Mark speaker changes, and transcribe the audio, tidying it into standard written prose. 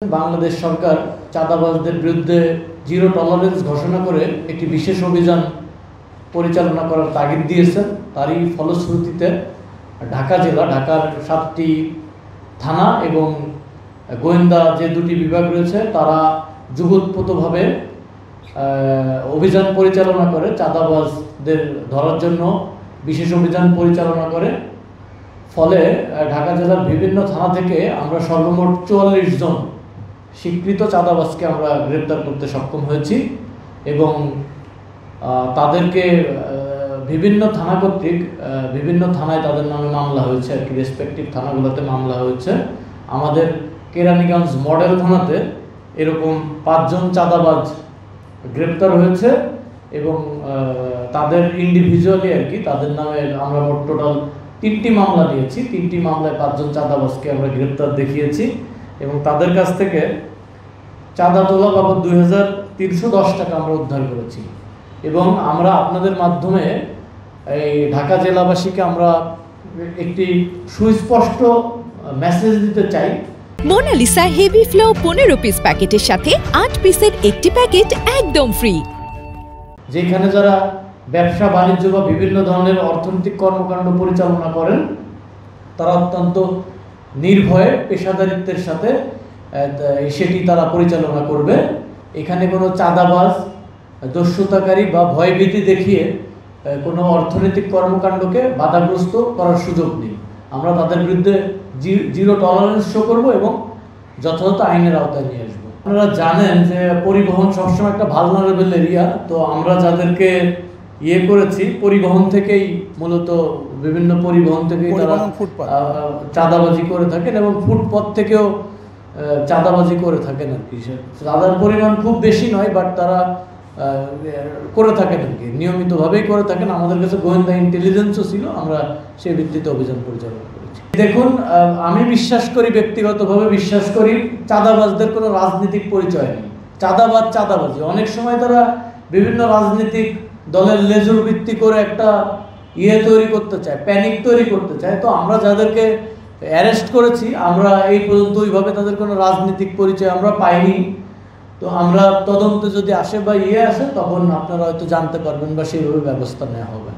Speaker 1: বাংলাদেশ সরকার চাঁদাবাজদের বিরুদ্ধে zero tolerance ঘোষণা করে একটি বিশেষ অভিযান পরিচালনা করার তাগিদ দিয়েছেন। তারই ফলশ্রুতিতে ঢাকা জেলা, ঢাকার 7টি থানা এবং গোয়েন্দা যে দুটি বিভাগ রয়েছে তারা যুগোৎপতভাবে অভিযান পরিচালনা করে, চাঁদাবাজদের ধরার জন্য বিশেষ অভিযান পরিচালনা করে। ফলে ঢাকা জেলার বিভিন্ন থানা থেকে আমরা সর্বমোট 44 জন স্বীকৃত চাঁদাবাজকে আমরা গ্রেপ্তার করতে সক্ষম হয়েছি এবং তাদেরকে বিভিন্ন থানা কর্তৃক বিভিন্ন থানায় তাদের নামে মামলা হয়েছে আর কি, রেসপেক্টিভ থানাগুলোতে মামলা হয়েছে। আমাদের কেরানীগঞ্জ মডেল থানাতে এরকম 5 জন চাঁদাবাজ গ্রেপ্তার হয়েছে এবং তাদের ইন্ডিভিজুয়ালি আর কি তাদের নামে আমরা মোট টোটাল 3টি মামলা নিয়েছি। 3টি মামলায় 5 জন চাঁদাবাজকে আমরা গ্রেপ্তার দেখিয়েছি এবং তাদের কাছ থেকে চাঁদা তোলা বাবদ 2310 টাকা আমরা উদ্ধার করেছি। এবং আমরা আপনাদের মাধ্যমে এই ঢাকা জেলাবাসীকে আমরা একটি সুস্পষ্ট মেসেজ দিতে চাই।
Speaker 2: মোনালিসা হেভি ফ্লো 15 পিস প্যাকেটের সাথে 8 পিসের একটি প্যাকেট একদম ফ্রি।
Speaker 1: যেখানে যারা ব্যবসা বাণিজ্য বা বিভিন্ন ধরনের অর্থনৈতিক কর্মকাণ্ড পরিচালনা করেন তারা অত্যন্ত নির্ভয়ে পেশাদারিত্বের সাথে সেটি তারা পরিচালনা করবে। এখানে কোনো চাঁদাবাজ, দস্যুতাকারী বা ভয়ভীতি দেখিয়ে কোনো অর্থনৈতিক কর্মকাণ্ডকে বাধাগ্রস্ত করার সুযোগ নেই। আমরা তাদের বিরুদ্ধে জিরো টলারেন্স শো করবো এবং যথাযথ আইনের আওতায় নিয়ে আসবো। আপনারা জানেন যে পরিবহন সবসময় একটা ভালনারেবল এরিয়া, তো আমরা যাদেরকে করেছি পরিবহন থেকেই মূলত বিভিন্ন পরিবহন থেকেই তারা চাঁদাবাজি করে থাকেন এবং ফুটপথ থেকেও চাঁদাবাজি করে থাকেন আর কি। চাঁদার পরিমাণ খুব বেশি নয়, বাট তারা করে থাকেন আর কি, নিয়মিতভাবেই করে থাকেন। আমাদের কাছে গোয়েন্দা ইন্টেলিজেন্সও ছিল, আমরা সেই ভিত্তিতে অভিযান পরিচালনা করেছি। দেখুন, আমি বিশ্বাস করি, ব্যক্তিগতভাবে বিশ্বাস করি চাঁদাবাজদের কোনো রাজনৈতিক পরিচয় নেই। চাঁদাবাজি অনেক সময় তারা বিভিন্ন রাজনৈতিক দলের লেজুর ভিত্তি করে একটা তৈরি করতে চায়, প্যানিক তৈরি করতে চায়। তো আমরা যাদেরকে অ্যারেস্ট করেছি আমরা এই পর্যন্ত ওইভাবে তাদের কোনো রাজনৈতিক পরিচয় আমরা পাইনি। তো আমরা তদন্তে যদি আসে বা আসে তখন আপনারা হয়তো জানতে পারবেন বা সেইভাবে ব্যবস্থা নেওয়া হবে।